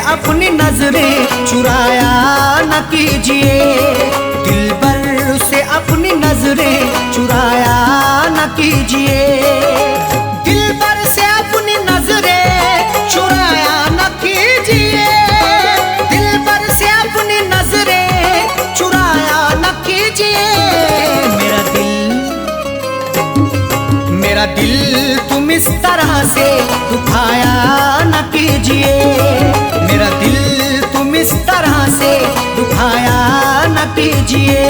अपनी नजरें चुराया न कीजिए, दिलबर से अपनी नजरें चुराया न कीजिए, दिलबर से अपनी नजरें चुराया न कीजिए, दिलबर से अपनी नजरें चुराया न कीजिए। मेरा दिल तुम इस तरह से दुखाया न कीजिए, मेरा दिल तुम इस तरह से दुखाया न कीजिए,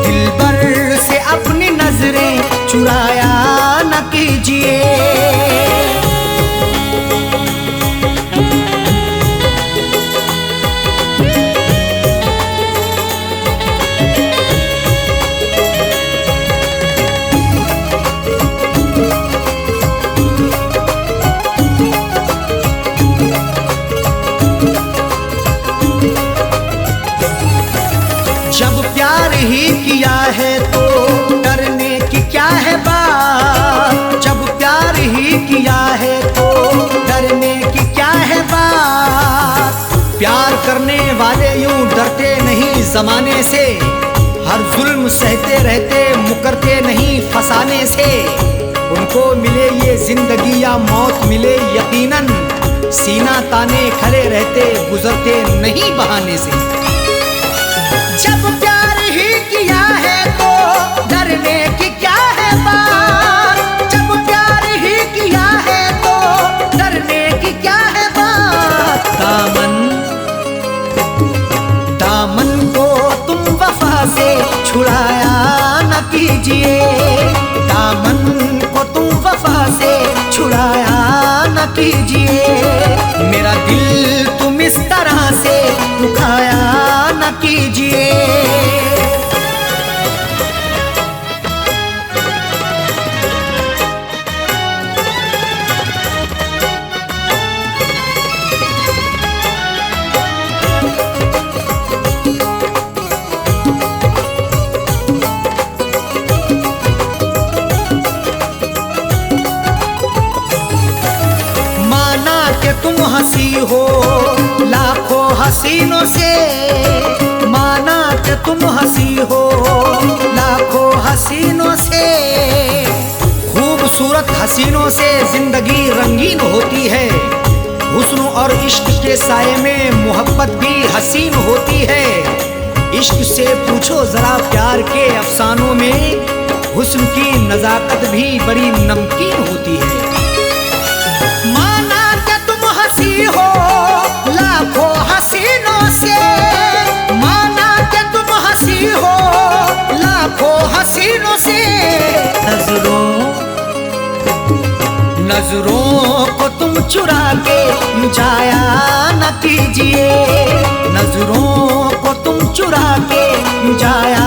दिलबर से अपनी नजरें चुराया न कीजिए। जब प्यार ही किया है तो डरने की क्या है बात, जब प्यार ही किया है तो डरने की क्या है बात, प्यार करने वाले यूं डरते नहीं जमाने से, हर जुल्म सहते रहते मुकरते नहीं फसाने से, उनको मिले ये जिंदगी या मौत मिले यकीनन, सीना ताने खड़े रहते गुजरते नहीं बहाने से। जब प्यार ही किया है तो डरने की क्या है बात, जब प्यार ही किया है तो डरने की क्या है बात, दामन को तुम वफा से छुड़ाया न कीजिए, दामन को तुम वफा से छुड़ाया न कीजिए, मेरा दिल तुम इस तरह से दुखाया न कीजिए। माना कि तुम हंसी हो लाखों हसीनों से, माना कि तुम हंसी हो लाखों हसीनों से, खूबसूरत हसीनों से जिंदगी रंगीन होती है, हुस्न और इश्क के साये में मोहब्बत भी हसीन होती है, इश्क से पूछो जरा प्यार के अफसानों में, हुस्न की नजाकत भी बड़ी नमकीन होती है। माना कि तुम हंसी हो लाखों हसीनों से, माना कि तुम हंसी हो लाखों हसीनों से, नजरों को तुम चुरा के जाया न कीजिए, नजरों को तुम चुरा के जाया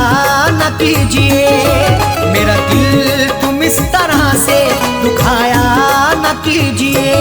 न कीजिए, मेरा दिल तुम इस तरह से दुखाया न कीजिए।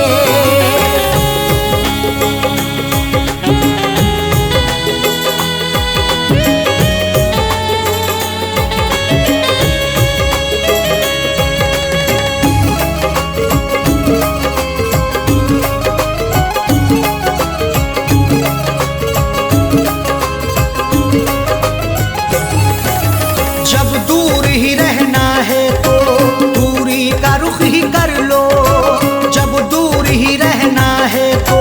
जब दूर ही रहना है तो दूरी का रुख ही कर लो, जब दूर ही रहना है तो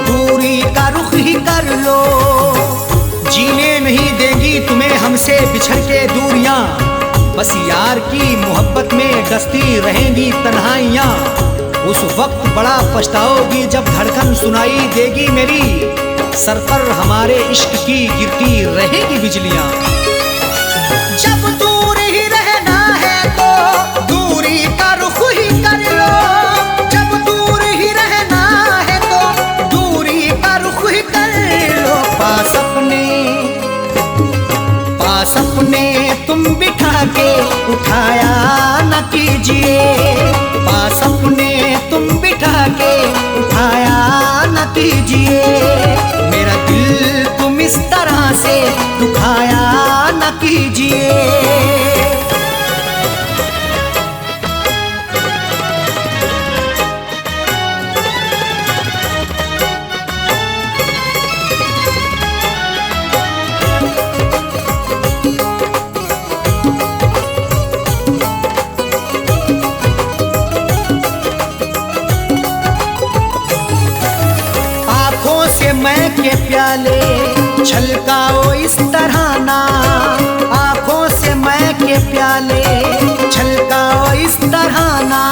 दूरी का रुख ही कर लो, जीने नहीं देगी तुम्हें हमसे बिछड़ के दूरियां, बस यार की मोहब्बत में डसती रहेंगी तन्हाइयां, उस वक्त बड़ा पछताओगी जब धड़कन सुनाई देगी मेरी, सर पर हमारे इश्क की गिरती रहेगी बिजलियां। जब दूर ही रहना है तो दूरी का रुख ही कर लो, जब दूर ही रहना है तो दूरी का रुख ही कर लो, पास अपने तुम बिठा के उठाया न कीजिए, पास अपने तुम बिठा के उठाया न कीजिए, मेरा दिल तुम इस तरह से दुखाया न कीजिए। प्याले, छलकाओ इस तरह ना आंखों से मैं के प्याले, छलकाओ इस तरह ना।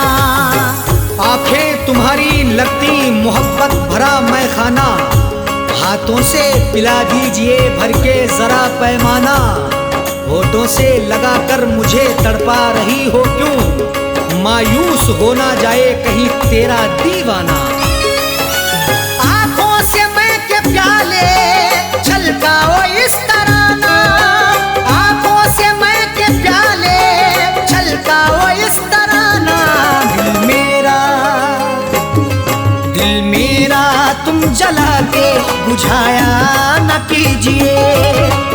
आंखें तुम्हारी लगती मोहब्बत भरा मैं खाना, हाथों से पिला दीजिए भर के जरा पैमाना। होठों से लगाकर मुझे तड़पा रही हो क्यों, मायूस हो ना जाए कहीं तेरा दीवाना। आंखों से मैं के प्याले, छलकाओ इस तरह ना, आंखों से मैं के प्याले, छलकाओ इस तरह ना। दिल मेरा तुम जला के बुझाया न कीजिए,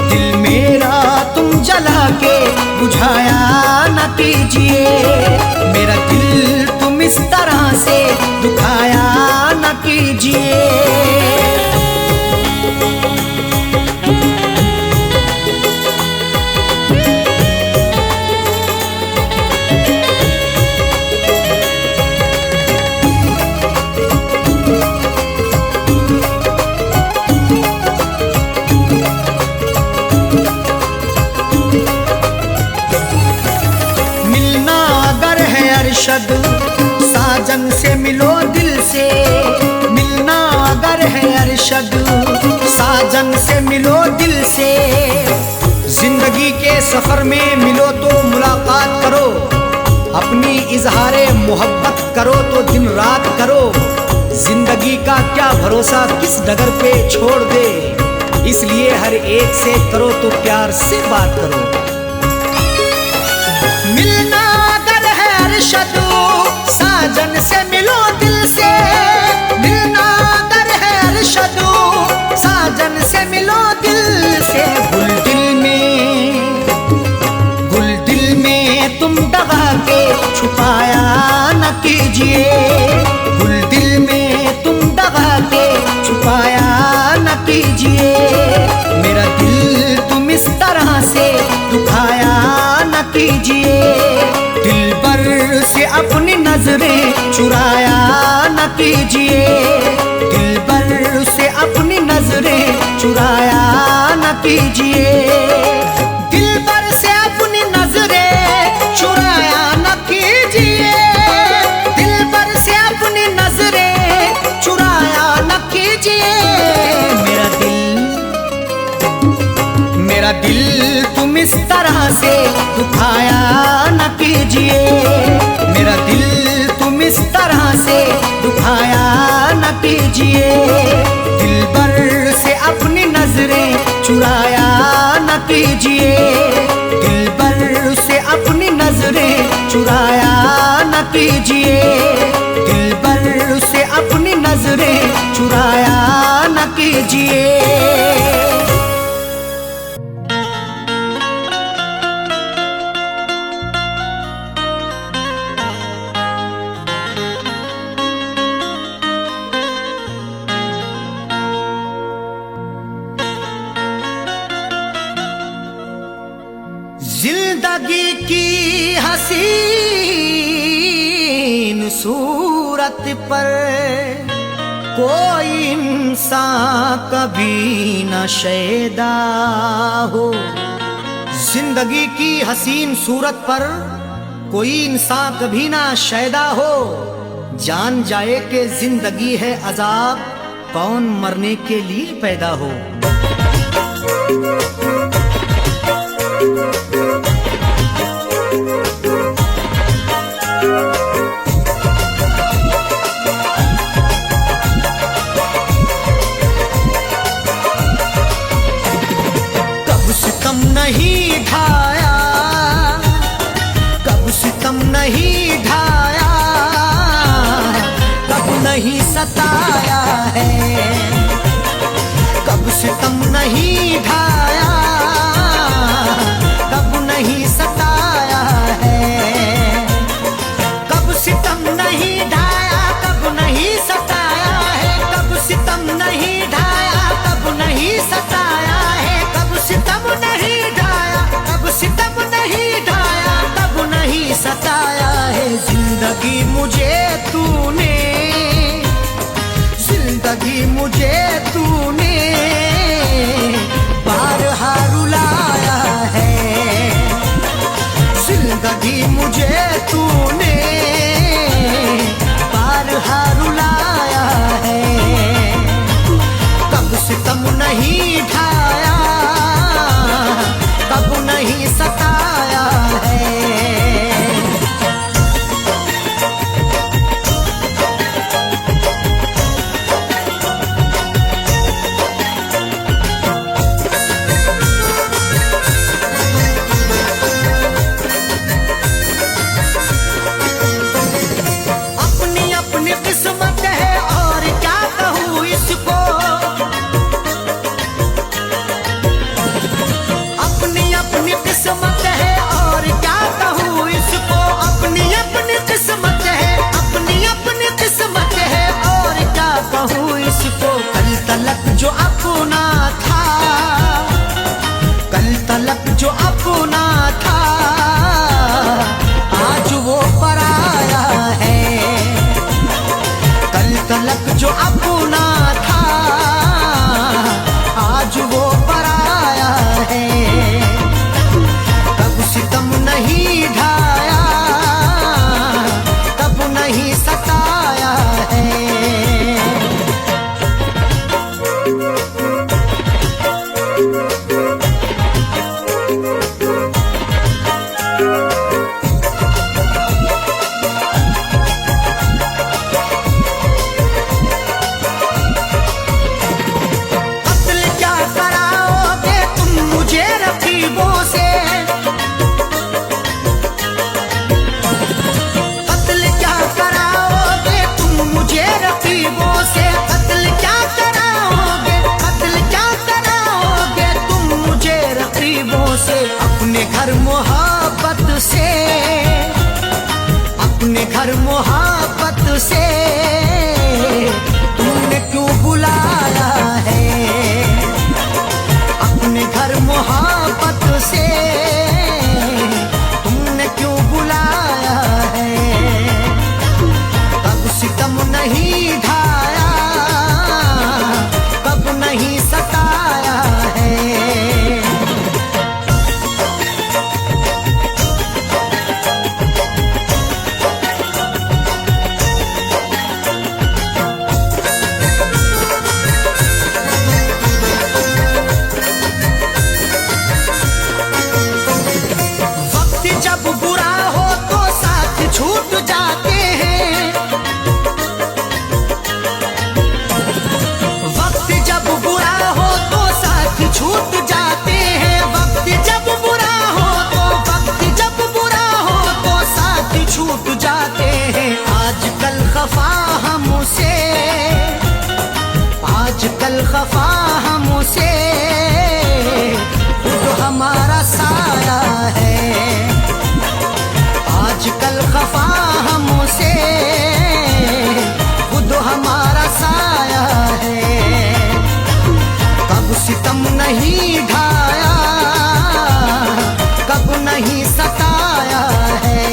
दिल मेरा तुम जला के बुझाया न कीजिए। मेरा दिल तुम इस तरह से दुखाया न कीजिए। साजन से मिलो दिल से, मिलना अगर है अरशद, साजन से मिलो दिल से। जिंदगी के सफर में मिलो तो मुलाकात करो, अपनी इजहारे मोहब्बत करो तो दिन रात करो। जिंदगी का क्या भरोसा किस डगर पे छोड़ दे, इसलिए हर एक से करो तो प्यार से बात करो। मिलना अगर है अरशद, साजन से मिलो दिल से, मिलना अगर है अरशद, साजन से मिलो दिल से। गुल दिल में तुम दगा के छुपाया न कीजिए, गुल दिल में तुम दगा के छुपाया न कीजिए। मेरा दिल तुम इस तरह से दुखाया न कीजिए। दिल भर से अपनी नजरें चुराया न कीजिए, दिल भर से अपनी नजरें चुराया न कीजिए। दिल भर से अपनी नजरें चुराया न कीजिए, दिल भर से अपनी नजरें चुराया न कीजिए। मेरा दिल तुम इस तरह से दुखाया न कीजिए, मेरा दिल तुम इस तरह से दुखाया न कीजिए। दिल भर से अपनी नजरें चुराया न कीजिए, दिल भर से अपनी नजरें चुराया न कीजिए। दिल भर से अपनी नजरें चुराया न कीजिए। जिंदगी की हसीन सूरत पर कोई इंसान कभी न शैदा हो। जिंदगी की हसीन सूरत पर कोई इंसान कभी ना शैदा हो। जान जाए कि जिंदगी है अजाब, कौन मरने के लिए पैदा हो। कब सितम नहीं ढाया, कब सितम नहीं ढाया, कब नहीं सताया है। कब सितम नहीं ढाया, कब नहीं सताया है। कब सितम नहीं ढाया, कब नहीं सताया है। कब सितम नहीं ढाया, कब नहीं सताया है। कब सितम नहीं ढाया, कब सितम नहीं ढाया, कब नहीं सताया है। जिंदगी मुझे तूने, जिंदगी मुझे तूने जो अपना था, कल तलक जो अपना था, आज वो पराया है। कल तलक जो अपना था, आज वो पराया है। कब सितम नहीं ढाया, कब नहीं सताया है। अपने घर मोहब्बत से, अपने घर मोहब्बत से तुमने क्यों बुलाया है। अपने घर मोहब्बत से तुमने क्यों बुलाया है। कब सितम नहीं ढाया, कब नहीं सताया है। छूट जाते हैं, वक्त जब बुरा हो तो साथ छूट जाते हैं। वक्त जब बुरा हो तो, वक्त जब बुरा हो तो साथ छूट जाते हैं। आजकल खफा हमसे, आजकल खफा हमसे खुद हमारा साया है। आजकल खफा हमसे खुद हमारा साया है। कब सितम नहीं ढाया, कब नहीं सताया है।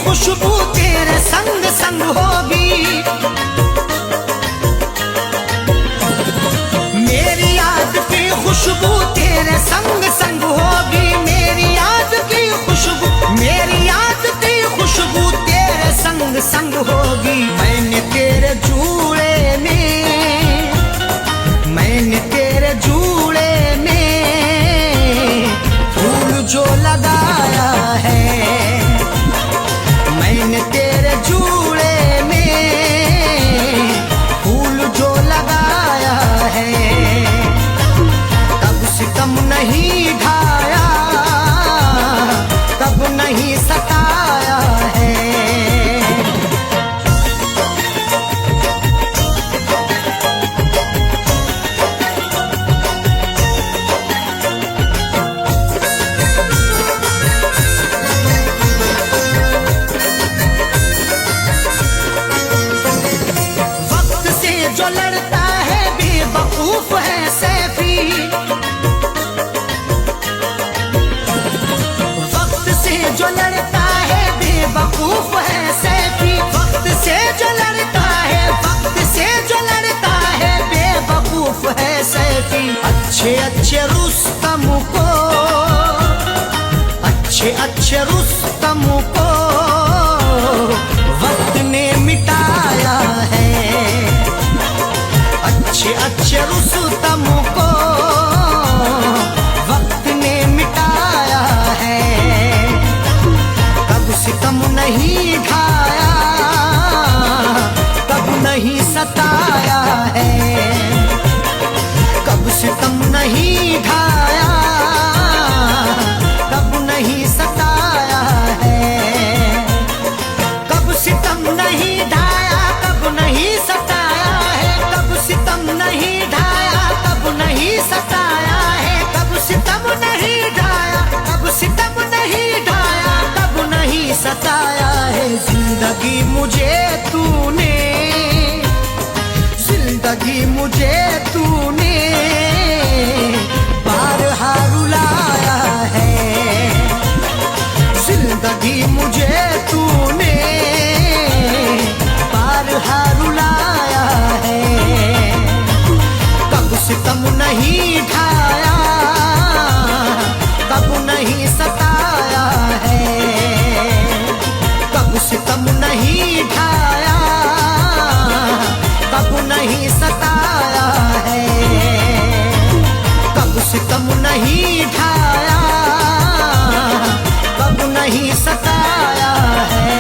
खुशबू तेरे संग संग होगी, मेरी याद की खुशबू तेरे संग संग होगी। मेरी याद की खुशबू, मेरी याद की खुशबू तेरे संग संग होगी। मैंने तेरे जूड़े में, मैंने तेरे जूड़े में फूल जो लगाया है। मैंने तेरे जूड़े में फूल जो लगाया है। कब सितम नहीं ढाया, कब नहीं सताया है। जो लड़ता है बेवकूफ है सैफी, वक्त से जो लड़ता है बेवकूफ है सैफी। वक्त से जो लड़ता है, वक्त से जो लड़ता है बेवकूफ है सैफी। अच्छे अच्छे रुस्तम को, अच्छे अच्छे रुस्तम को वक्त ने मिटाया है। अच्छे अच्छे रुस्तम को वक्त ने मिटाया है। कब सितम नहीं ढाया, कब नहीं सताया है। कब सितम नहीं ढाया, कब नहीं सताया है। कब सितम नहीं ढाया, जिंदगी मुझे तूने, जिंदगी मुझे तूने बारहा रुलाया है, जिंदगी मुझे तूने बारहा रुलाया है। कब सितम नहीं ढाया, कब नहीं सताया है, कब सितम नहीं ढाया, कब नहीं सताया है, कब सितम नहीं ढाया, कब नहीं सताया है।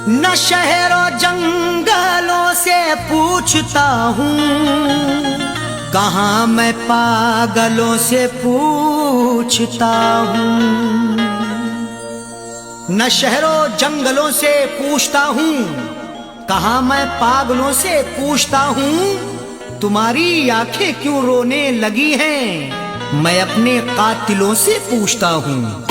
न शहरों जंगलों से पूछता हूँ, कहाँ मैं पागलों से पूछता हूँ। न शहरों जंगलों से पूछता हूँ, कहाँ मैं पागलों से पूछता हूँ। तुम्हारी आंखें क्यों रोने लगी हैं, मैं अपने कातिलों से पूछता हूँ।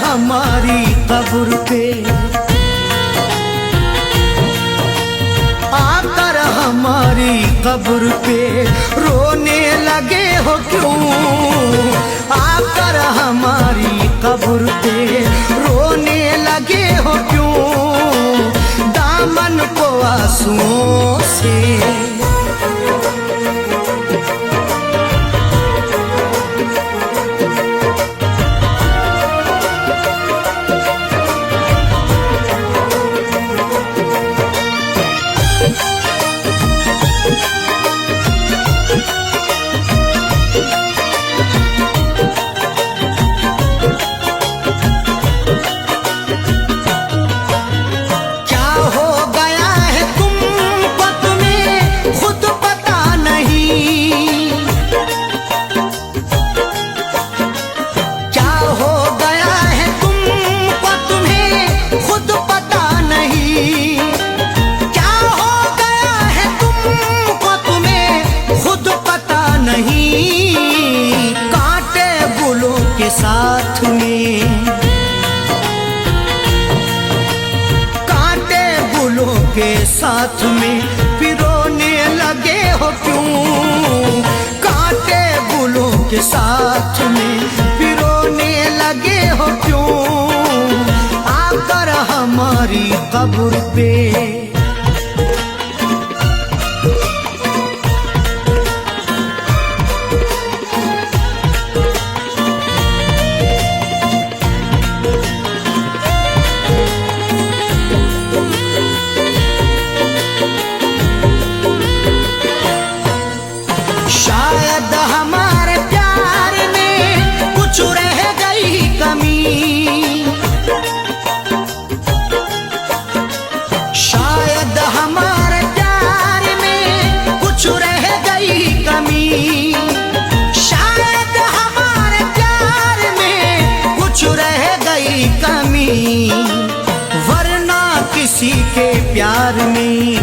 हमारी कब्र पे आकर हमारी कब्र पे रोने लगे हो क्यों, आकर हमारी कब्र पे रोने लगे हो क्यों। दामन को आंसुओं से साथ में, कांटे गुलों के साथ में पिरोने लगे हो क्यों, कांटे गुलों के साथ में पिरोने लगे हो क्यों। आकर हमारी कब्र पे शायद हमारे प्यार में कुछ रह गई कमी, शायद हमारे प्यार में कुछ रह गई कमी, शायद हमारे प्यार में कुछ रह गई कमी। वरना किसी के प्यार में,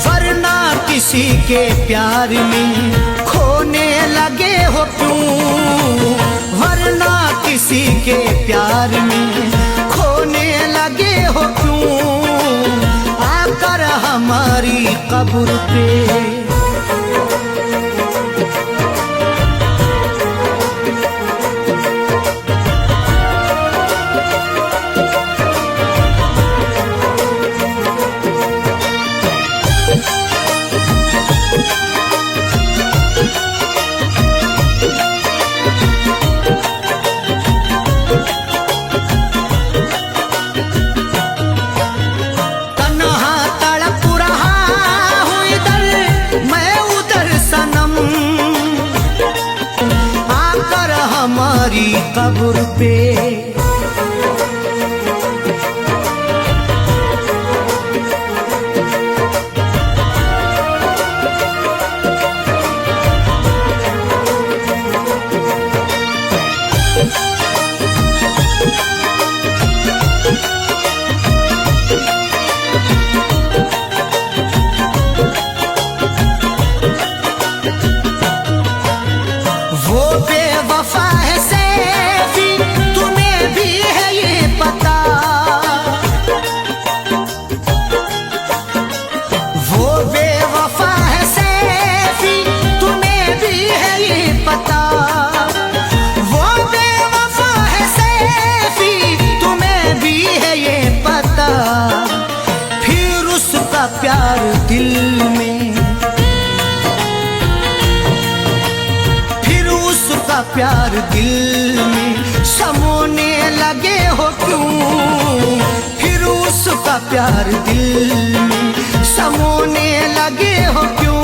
वरना किसी के प्यार में खोने लगे हो क्यों, वरना किसी के प्यार में खोने लगे हो क्यों। आकर हमारी कब्र पे हमारी कब्र पे। वो बेवफा है सैफी, तुम्हें भी है ये पता। वो बेवफा है सैफी, तुम्हें भी है ये पता। वो बेवफा है सैफी, तुम्हें भी है ये पता। फिर उसका प्यार दिल में, प्यार दिल में समोने लगे हो क्यों। फिर उसका प्यार दिल में समोने लगे हो क्यों।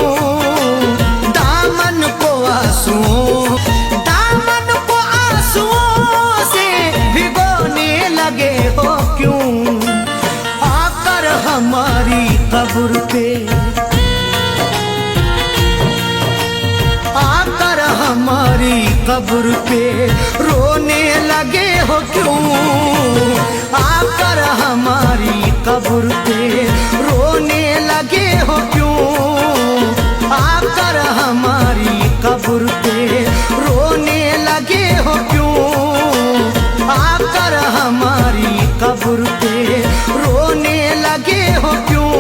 दामन को आंसुओं, दामन को आंसुओं से भिगोने लगे हो क्यों। आकर हमारी कब्र पे, आकर हमारी कब्र पे रोने लगे हो क्यों। आकर हमारी कब्र पे रोने लगे हो क्यों। आकर हमारी कब्र पे रोने लगे हो क्यों। आकर हमारी कब्र पे रोने लगे हो क्यों।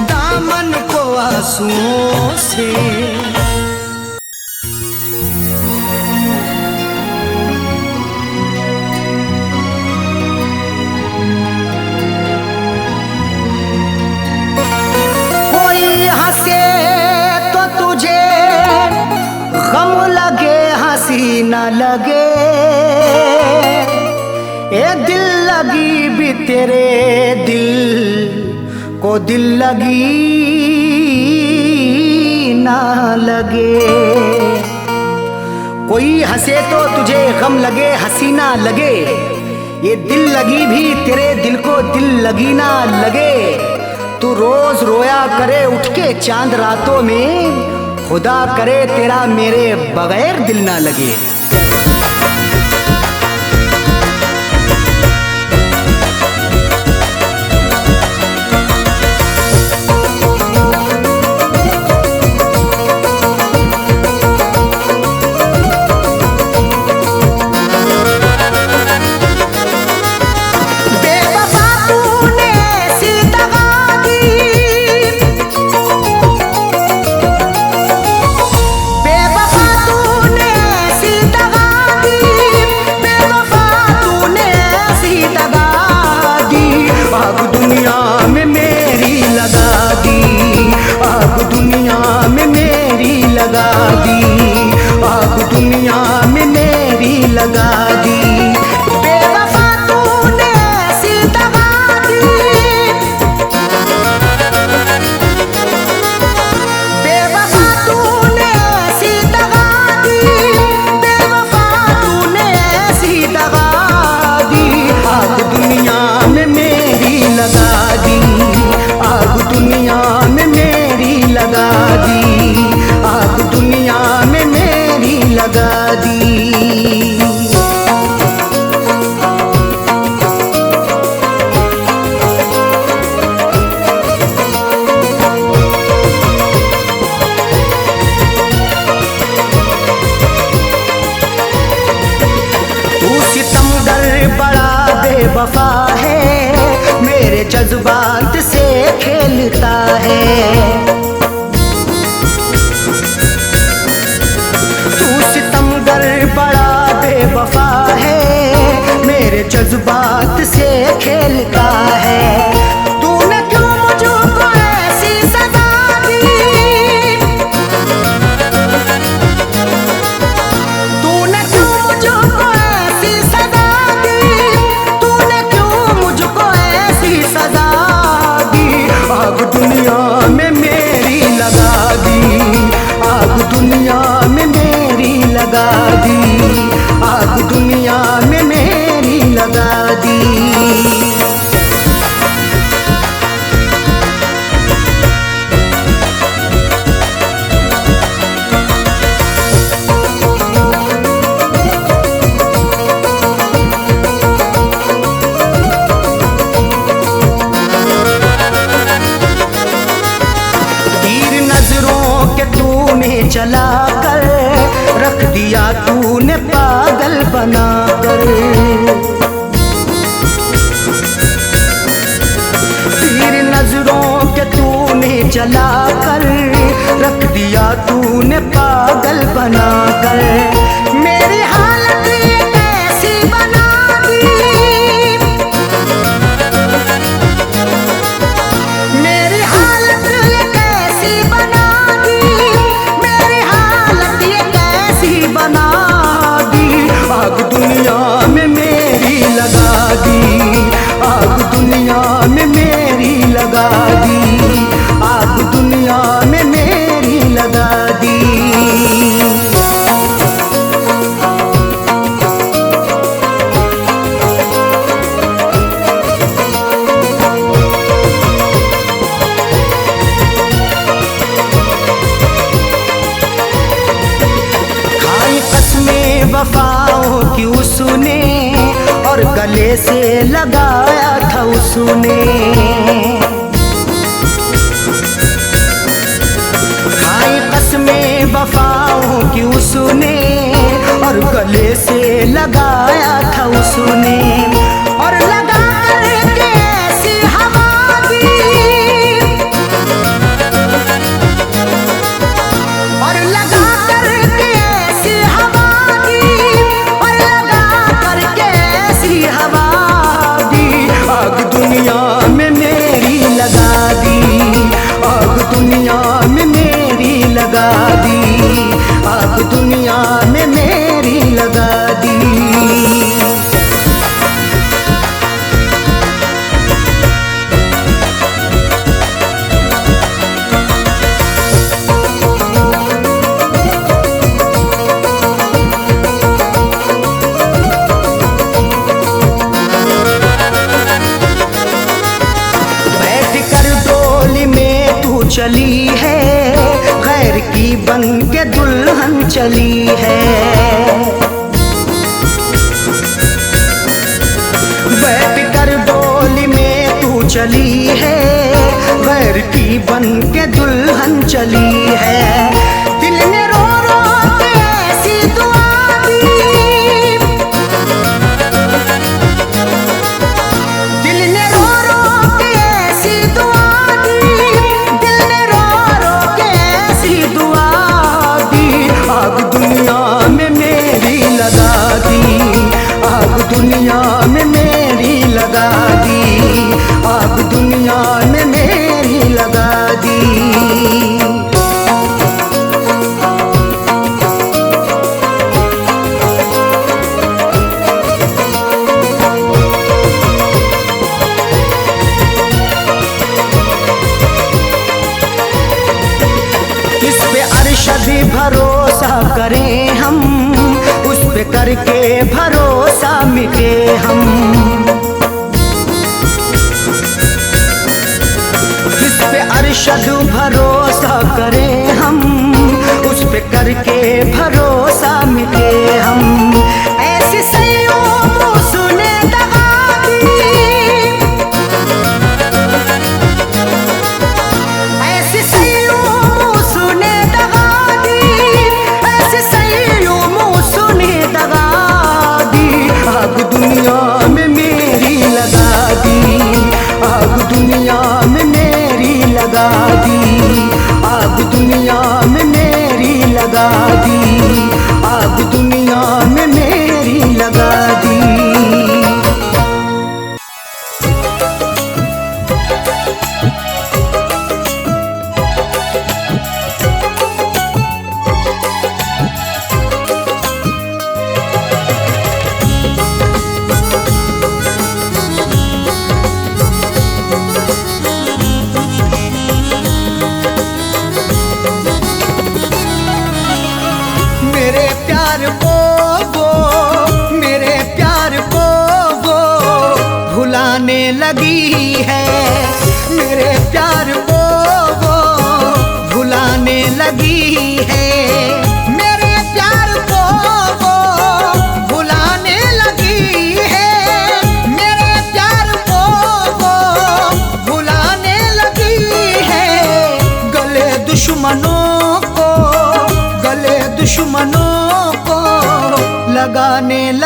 दामन को आंसुओं से। न लगे ए दिल लगी भी तेरे दिल को दिल लगी ना लगे। कोई हंसे तो तुझे गम लगे, हंसी ना लगे। ये दिल लगी भी तेरे दिल को दिल लगी ना लगे। तू रोज रोया करे उठ के चांद रातों में, खुदा करे तेरा मेरे बगैर दिल ना लगे। बेवफा है, मेरे जज्बात से खेलता है। तू सितमगर बड़ा बेवफा है, मेरे जज्बात से खेलता है। तूने क्यों मुझको ऐसी सजा दी, तूने क्यों मुझको ऐसी सजा दी, तूने क्यों मुझको ऐसी सजा दी। आग दुनिया में मेरी लगा दी, आग दुनिया में मेरी लगा दी, दी। तीर नजरों के तूने चला कर रख दिया तूने पागल बनाकर। तीर नजरों के तूने चला कर रख दिया तूने पागल बनाकर। मेरी हालत ये कैसी बना दी, मेरी हालत ये कैसी बना दी, मेरी हालत ये कैसी बना दी। आग दुनिया में मेरी लगा दी, आग दुनिया में मेरी लगा दी, आग दुनिया में मेरी लगा दी। खाई कसमें वफाओं की उसने और गले से लगाया था उसने। खाई कसमें वफाओं की उसने और गले से लगाया था उसने। और लगा करके ऐसी हवा दी, और लगा करके ऐसी हवा दी, और लगा करके ऐसी हवा दी। आग दुनिया में मेरी लगा दी, आग दुनिया में मेरी लगा दी, आग दुनिया में मेरी लगा दी। बैठ कर डोली में तू चली है, गैर की बन के दुल्हन चली है। बैठ कर डोली में तू चली है, गैर की बन के दुल्हन चली है। दिल ने रो रो के ऐसी दुआ दी, दिल ने रो रो के ऐसी दुआ दी, दिल ने रो रो के ऐसी दुआ दी। आग दुनिया में मेरी लगा दी, आग दुनिया में मेरी लगा दी, आग दुनिया में मेरी लगा दी। किस पे अरशद भरोसा करें हम, उस पे करके भरोसा मिटे हम। किस पे अरशद भरोसा करें हम, उस पे करके भरोसा मिटे हम। ऐसी सैयों उसने दगा दी, ऐसी सैयों उसने दगा दी, ऐसी सैयों उसने दगा दी। आग दुनिया में मेरी लगा दी, आग दुनिया में मेरी लगा दी, आग दुनिया में मेरी लगा दी, आग दुनिया में मेरी लगा दी।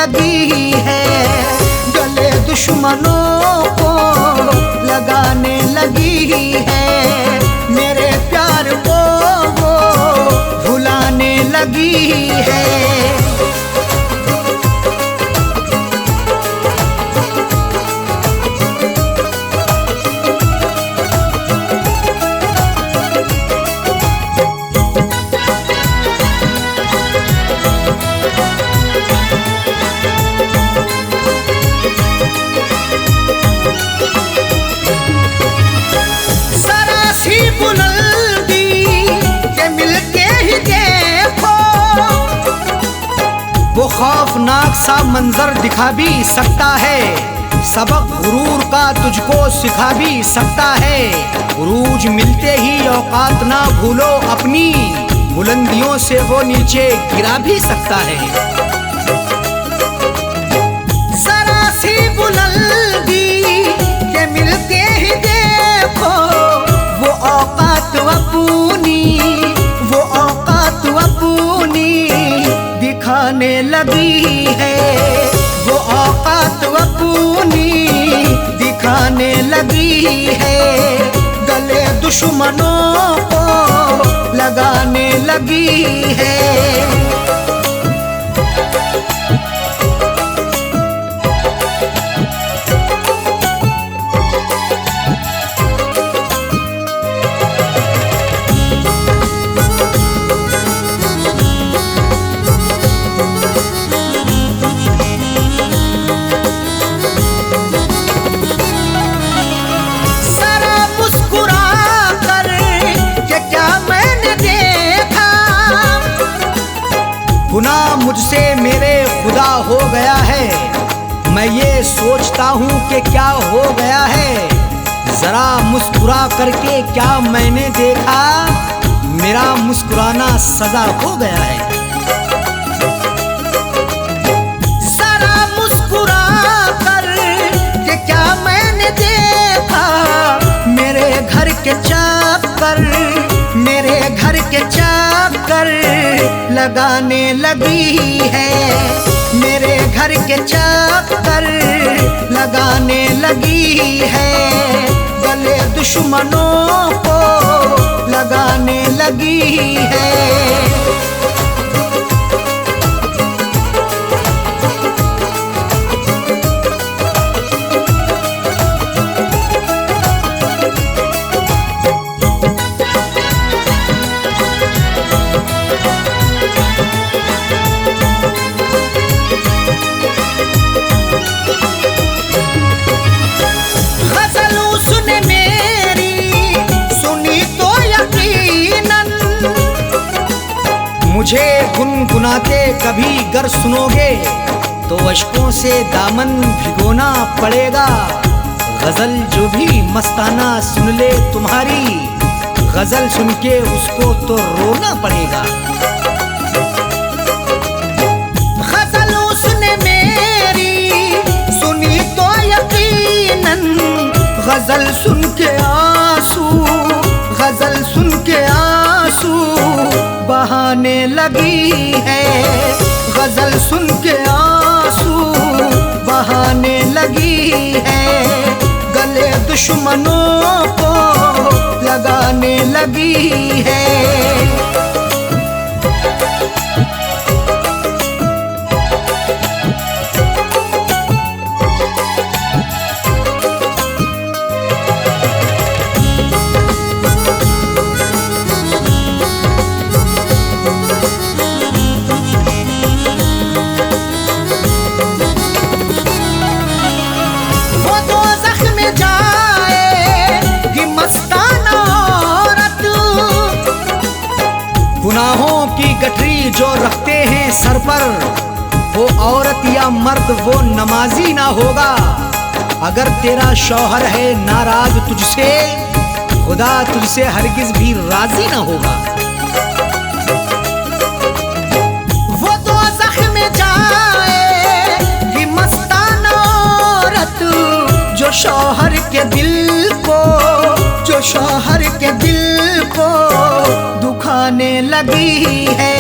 लगी है, गले दुश्मनों को लगाने लगी है, मेरे प्यार को वो भुलाने लगी है। वो खौफनाक सा मंजर दिखा भी सकता है, सबक गुरूर का तुझको सिखा भी सकता है। उरूज मिलते ही औकात ना भूलो अपनी, बुलंदियों से वो नीचे गिरा भी सकता है। जरा सी बुलंदी के मिलते ही देखो, वो औकात अपनी, वो औकात अपनी दिखाने लगी है, वो औकात अपनी दिखाने लगी है, गले दुश्मनों को लगाने लगी है। गुनाह मुझसे मेरे खुदा हो गया है, मैं ये सोचता हूँ कि क्या हो गया है, जरा मुस्कुरा करके क्या मैंने देखा, मेरा मुस्कुराना सजा हो गया है। जरा मुस्कुरा कर के क्या मैंने देखा, मेरे घर के चक्कर, मेरे घर के चक्कर लगाने लगी है, मेरे घर के चक्कर लगाने लगी है, गले दुश्मनों को लगाने लगी है। मुझे गुनगुनाते कभी गर सुनोगे तो अश्कों से दामन भिगोना पड़ेगा, गजल जो भी मस्ताना सुन ले तुम्हारी, गजल सुन के उसको तो रोना पड़ेगा। गजल उसने मेरी सुनी तो यकीनन, गजल सुन के आंसू, गजल सुन के आंसू बहाने लगी है, गजल सुन के आंसू बहाने लगी है, गले दुश्मनों को लगाने लगी है। गुनाहों की गठरी जो रखते हैं सर पर, वो औरत या मर्द वो नमाजी ना होगा। अगर तेरा शौहर है नाराज तुझसे, खुदा तुझसे हरगिज भी राजी ना होगा। वो दोज़ख में जाएगी मस्ताना औरत, जो शौहर के दिल को, जो शौहर के दिल को दुखाने लगी है,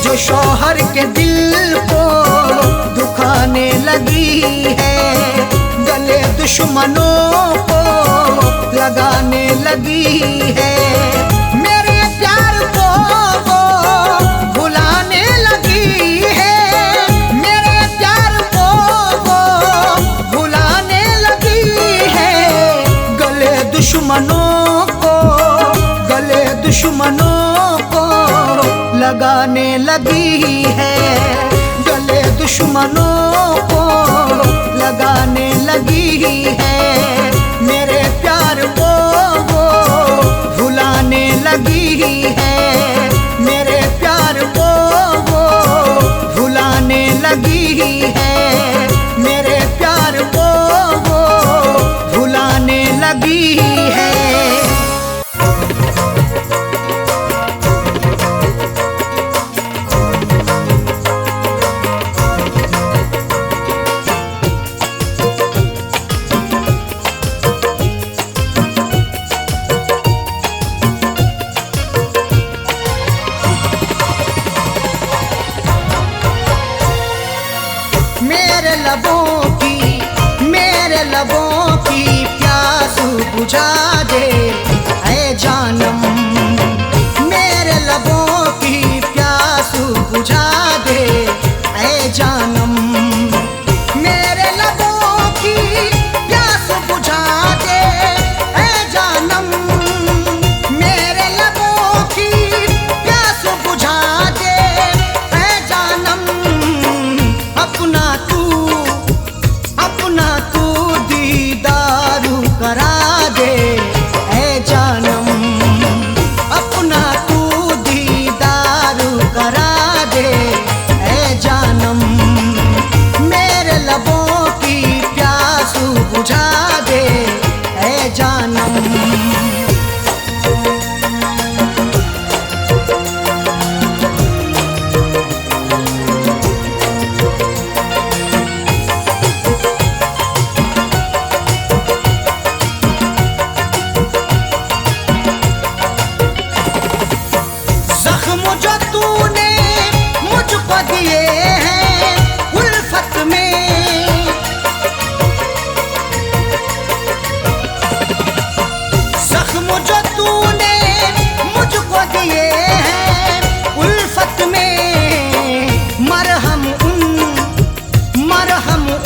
जो शौहर के दिल को दुखा लगी है, गले दुश्मनों को लगाने लगी है। मेरे प्यार को वो भुलाने लगी है, मेरे प्यार को वो भुलाने लगी है। गले दुश्मनों को लगाने लगी है, गले दुश्मनों को लगाने लगी है। मेरे प्यार को वो भुलाने लगी है, मेरे प्यार को वो भुलाने लगी है, मेरे प्यार को वो भुलाने लगी है। मेरे लबों की प्यास बुझा दे ऐ जानम, मेरे लबों की प्यास बुझा दे ऐ जानम। मेरे लबों की प्यास बुझा दे ऐ जानम, मेरे लबों की प्यास बुझा दे ऐ जानम। अपना तू दीदारू करा दे ऐ जानम, अपना तू दीदारू करा दे ऐ जानम। मेरे लबों की प्यास बुझा दे ऐ जानम। जो तूने मुझको दिए हैं उल्फत में, जख्म जो तूने मुझको दिए हैं उल्फत में। मरहम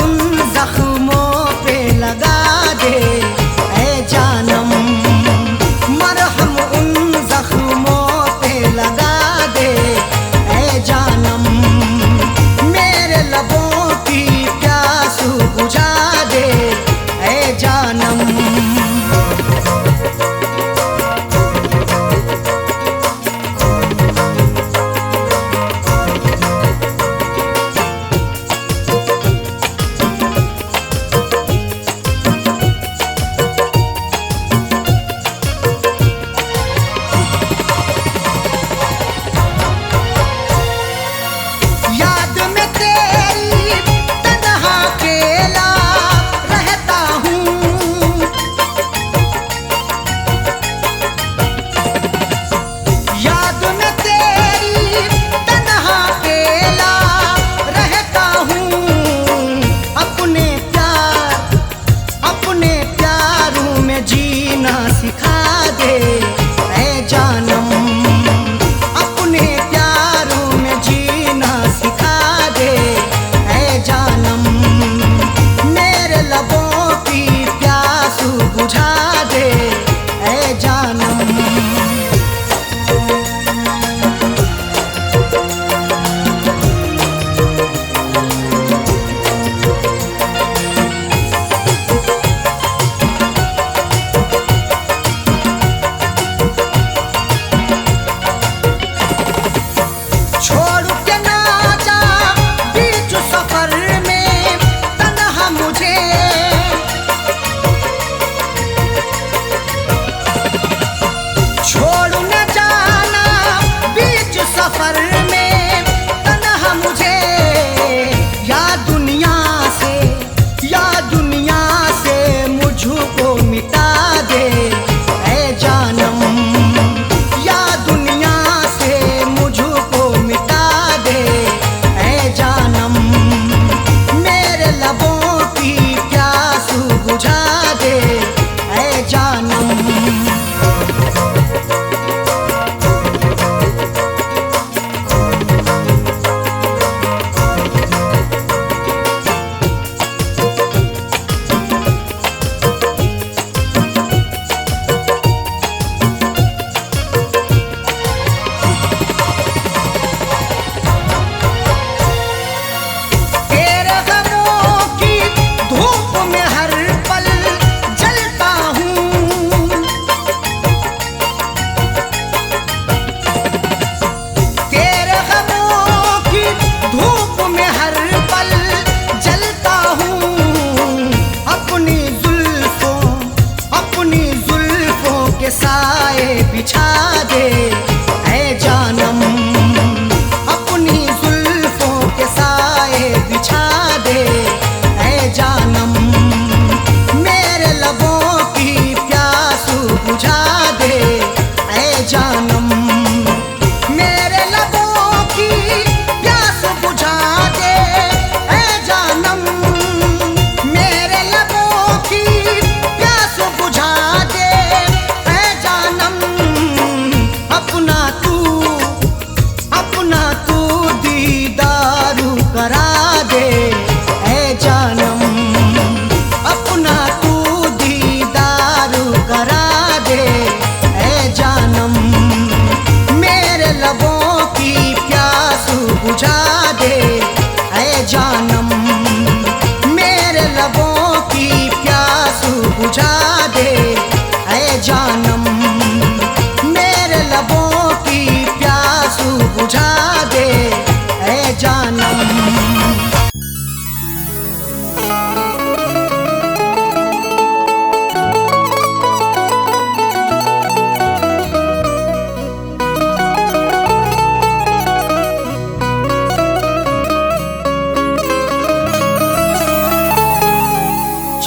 उन जख्मों पे लगा दे ऐ जानम, मरहम उन जख्मों पे लगा दे ऐ जानम।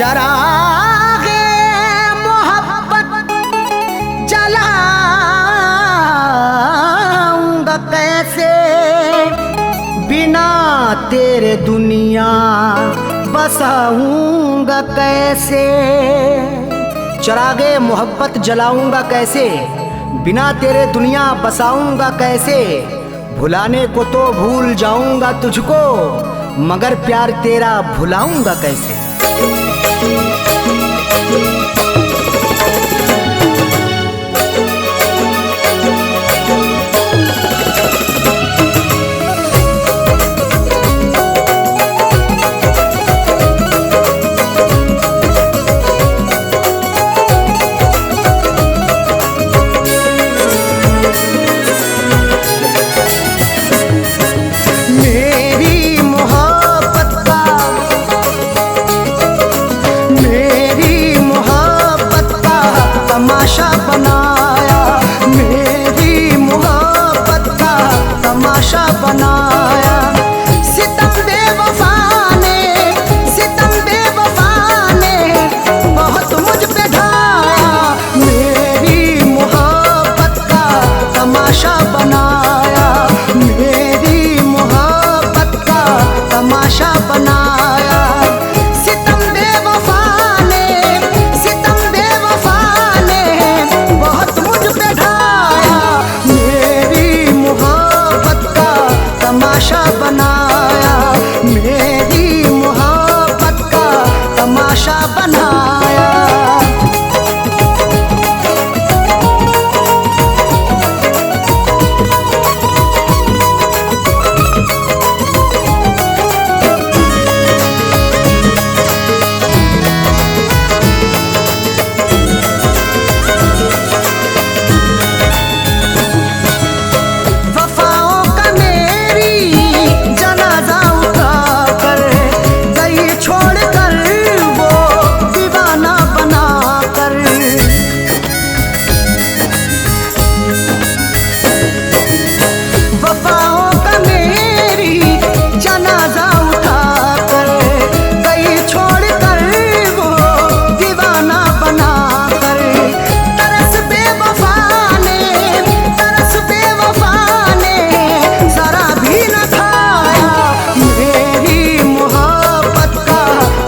चरागे मोहब्बत जलाऊंगा कैसे, बिना तेरे दुनिया बसाऊंगा कैसे। चरागे मोहब्बत जलाऊंगा कैसे, बिना तेरे दुनिया बसाऊंगा कैसे। भुलाने को तो भूल जाऊंगा तुझको, मगर प्यार तेरा भुलाऊंगा कैसे। तमाशा बनाया, मेरी मोहब्बत का तमाशा बनाया। सितम बेवफा ने, सितम बेवफा ने बहुत मुझ पे ढाया, मेरी मोहब्बत का तमाशा बनाया, मेरी मोहब्बत का तमाशा बनाया। सितम बेवफा ने, सितम बेवफा बहुत मुझ पे ढाया, मेरी मोहब्बत का तमाशा बनाया, मेरी मोहब्बत का तमाशा बनाया।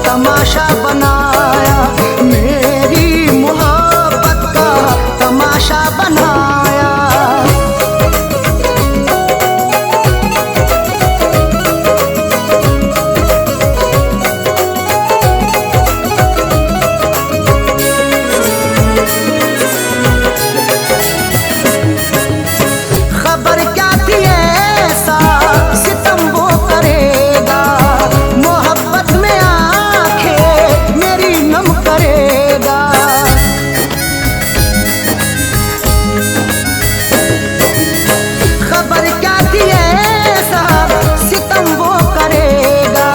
तमाशा बनाया, मेरी मोहब्बत का तमाशा बनाया। खबर क्या थी ऐसा सितम वो करेगा, मोहब्बत में आंखें मेरी नम करेगा। खबर क्या थी ऐसा सितम वो करेगा,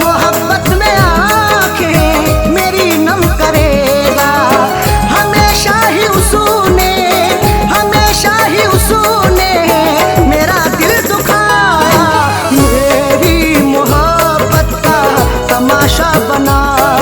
मोहब्बत में आंखें मेरी नम करेगा। हमेशा ही उसने, हमेशा ही उसने मेरा दिल दुखाया, मेरी मोहब्बत का तमाशा बनाया,